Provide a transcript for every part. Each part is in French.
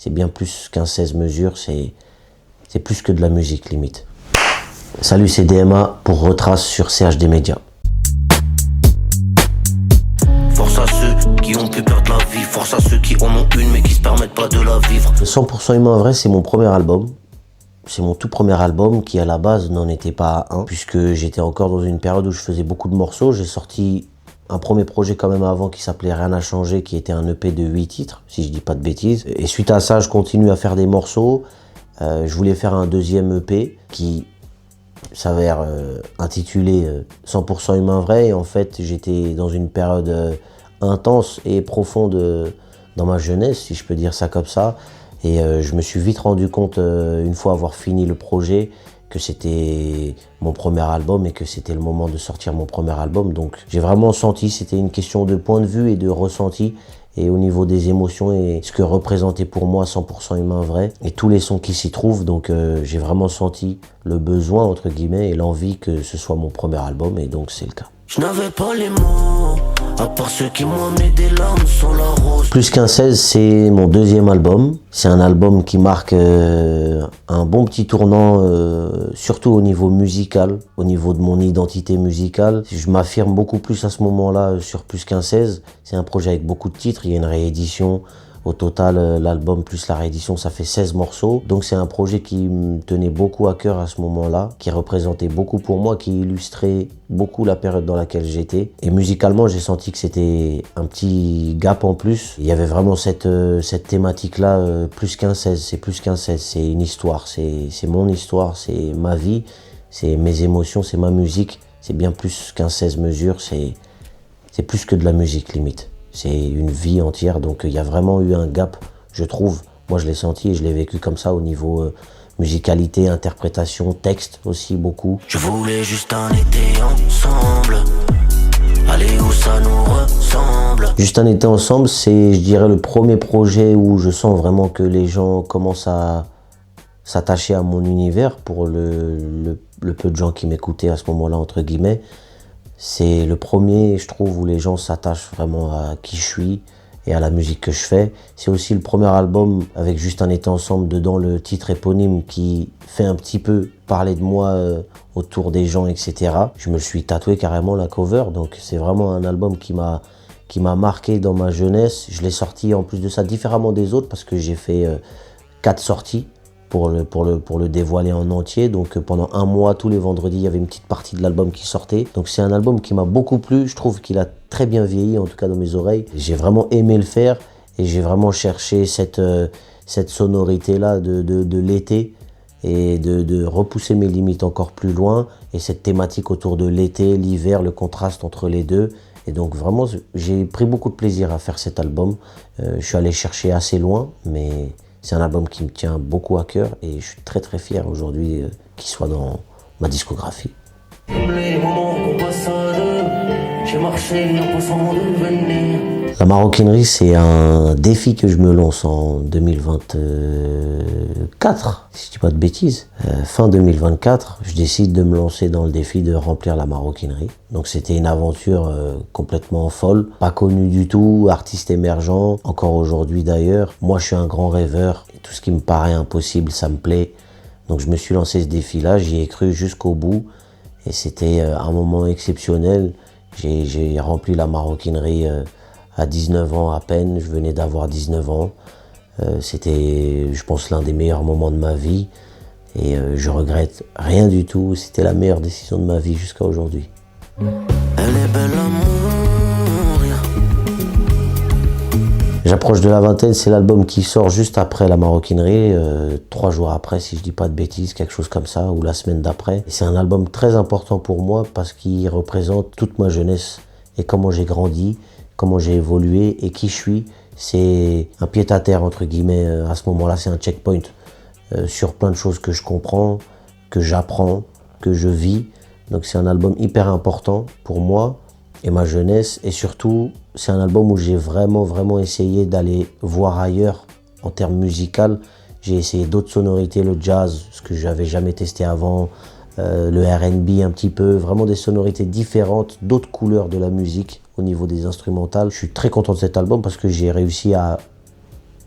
C'est bien plus qu'un 16 mesures, c'est plus que de la musique limite. Salut, c'est DMA pour Retrace sur CHD Média. Force à ceux qui ont pu perdre la vie, force à ceux qui en ont une mais qui se permettent pas de la vivre. 100% Humain Vrai, c'est mon premier album. C'est mon tout premier album qui à la base n'en était pas un, puisque j'étais encore dans une période où je faisais beaucoup de morceaux. J'ai sorti un premier projet quand même avant qui s'appelait Rien n'a changé, qui était un EP de 8 titres, si je dis pas de bêtises. Et suite à ça, je continue à faire des morceaux. Je voulais faire un deuxième EP qui s'avère intitulé 100% Humain Vrai. Et en fait, j'étais dans une période intense et profonde dans ma jeunesse, si je peux dire ça comme ça. Et je me suis vite rendu compte, une fois avoir fini le projet, que c'était mon premier album et que c'était le moment de sortir mon premier album. Donc j'ai vraiment senti, c'était une question de point de vue et de ressenti, et au niveau des émotions et ce que représentait pour moi 100% Humain Vrai et tous les sons qui s'y trouvent. Donc j'ai vraiment senti le besoin, entre guillemets, et l'envie que ce soit mon premier album, et donc c'est le cas. Je n'avais pas les mots, à part ceux qui m'ont amené des larmes sur la rose. Plus qu'un 16, c'est mon deuxième album. C'est un album qui marque un bon petit tournant, surtout au niveau musical, au niveau de mon identité musicale. Je m'affirme beaucoup plus à ce moment-là sur Plus qu'un 16. C'est un projet avec beaucoup de titres, il y a une réédition. Au total, l'album plus la réédition, ça fait 16 morceaux. Donc c'est un projet qui me tenait beaucoup à cœur à ce moment-là, qui représentait beaucoup pour moi, qui illustrait beaucoup la période dans laquelle j'étais. Et musicalement, j'ai senti que c'était un petit gap en plus. Il y avait vraiment cette thématique-là, plus qu'un 16, c'est plus qu'un 16, c'est une histoire, c'est mon histoire, c'est ma vie, c'est mes émotions, c'est ma musique. C'est bien plus qu'un 16 mesures, c'est plus que de la musique limite. C'est une vie entière, donc il y a vraiment eu un gap, je trouve. Moi, je l'ai senti et je l'ai vécu comme ça au niveau musicalité, interprétation, texte aussi beaucoup. Je voulais juste un été ensemble, aller où ça nous ressemble. Juste un été ensemble, c'est, je dirais, le premier projet où je sens vraiment que les gens commencent à s'attacher à mon univers, pour le peu de gens qui m'écoutaient à ce moment-là, entre guillemets. C'est le premier, je trouve, où les gens s'attachent vraiment à qui je suis et à la musique que je fais. C'est aussi le premier album avec Juste un été ensemble, dedans le titre éponyme qui fait un petit peu parler de moi autour des gens, etc. Je me suis tatoué carrément la cover, donc c'est vraiment un album qui m'a marqué dans ma jeunesse. Je l'ai sorti en plus de ça différemment des autres, parce que j'ai fait 4 sorties pour le dévoiler en entier. Donc pendant un mois, tous les vendredis, il y avait une petite partie de l'album qui sortait. Donc c'est un album qui m'a beaucoup plu. Je trouve qu'il a très bien vieilli, en tout cas dans mes oreilles. J'ai vraiment aimé le faire, et j'ai vraiment cherché cette sonorité-là de l'été, et de repousser mes limites encore plus loin, et cette thématique autour de l'été, l'hiver, le contraste entre les deux. Et donc vraiment, j'ai pris beaucoup de plaisir à faire cet album. Je suis allé chercher assez loin, mais c'est un album qui me tient beaucoup à cœur, et je suis très très fier aujourd'hui qu'il soit dans ma discographie. Les moments qu'on passe à deux, j'ai marché en pensant devenir. La maroquinerie, c'est un défi que je me lance en 2024, si je dis pas de bêtises. Fin 2024, je décide de me lancer dans le défi de remplir la maroquinerie. Donc c'était une aventure complètement folle, pas connue du tout, artiste émergent, encore aujourd'hui d'ailleurs. Moi, je suis un grand rêveur, et tout ce qui me paraît impossible, ça me plaît. Donc je me suis lancé ce défi-là, j'y ai cru jusqu'au bout, et c'était un moment exceptionnel. J'ai rempli la maroquinerie à 19 ans à peine, je venais d'avoir 19 ans. C'était, je pense, l'un des meilleurs moments de ma vie, et je regrette rien du tout. C'était la meilleure décision de ma vie jusqu'à aujourd'hui. Elle est belle à mourir. J'approche de la vingtaine, c'est l'album qui sort juste après la maroquinerie, 3 jours après, si je dis pas de bêtises, quelque chose comme ça, ou la semaine d'après. C'est un album très important pour moi, parce qu'il représente toute ma jeunesse et comment j'ai grandi, comment j'ai évolué et qui je suis. C'est un pied-à-terre, entre guillemets, à ce moment-là, c'est un checkpoint sur plein de choses que je comprends, que j'apprends, que je vis. Donc c'est un album hyper important pour moi et ma jeunesse, et surtout, c'est un album où j'ai vraiment essayé d'aller voir ailleurs en termes musical. J'ai essayé d'autres sonorités, le jazz, ce que j'avais jamais testé avant, le R&B un petit peu, vraiment des sonorités différentes, d'autres couleurs de la musique au niveau des instrumentales. Je suis très content de cet album parce que j'ai réussi à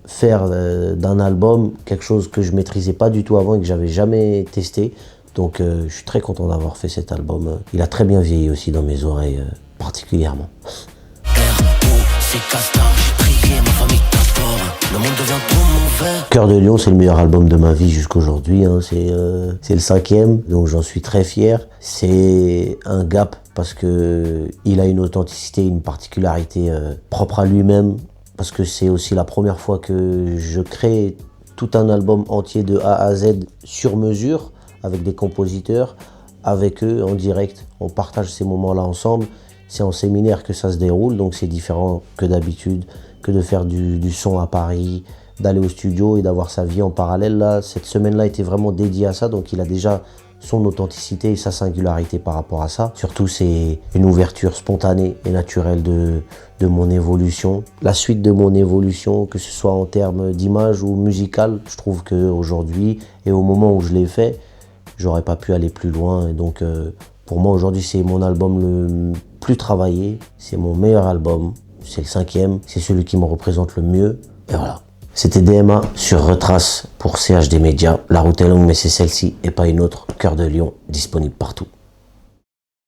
faire d'un album quelque chose que je maîtrisais pas du tout avant et que j'avais jamais testé. Donc je suis très content d'avoir fait cet album. Il a très bien vieilli aussi dans mes oreilles particulièrement. Cœur de Lion, c'est le meilleur album de ma vie jusqu'aujourd'hui. Hein. C'est le 5e, donc j'en suis très fier. C'est un gap parce que il a une authenticité, une particularité propre à lui-même. Parce que c'est aussi la première fois que je crée tout un album entier de A à Z sur mesure, avec des compositeurs, avec eux en direct. On partage ces moments-là ensemble. C'est en séminaire que ça se déroule, donc c'est différent que d'habitude, que de faire du son à Paris, d'aller au studio et d'avoir sa vie en parallèle. Là, cette semaine-là était vraiment dédiée à ça, donc il a déjà son authenticité et sa singularité par rapport à ça. Surtout, c'est une ouverture spontanée et naturelle de mon évolution. La suite de mon évolution, que ce soit en termes d'image ou musical, je trouve qu'aujourd'hui, et au moment où je l'ai fait, j'aurais pas pu aller plus loin. Et donc, pour moi, aujourd'hui, c'est mon album le plus travaillé. C'est mon meilleur album. C'est le 5e. C'est celui qui me représente le mieux. Et voilà. C'était DMA sur Retrace pour CHD Média. La route est longue, mais c'est celle-ci et pas une autre. Cœur de Lion, disponible partout.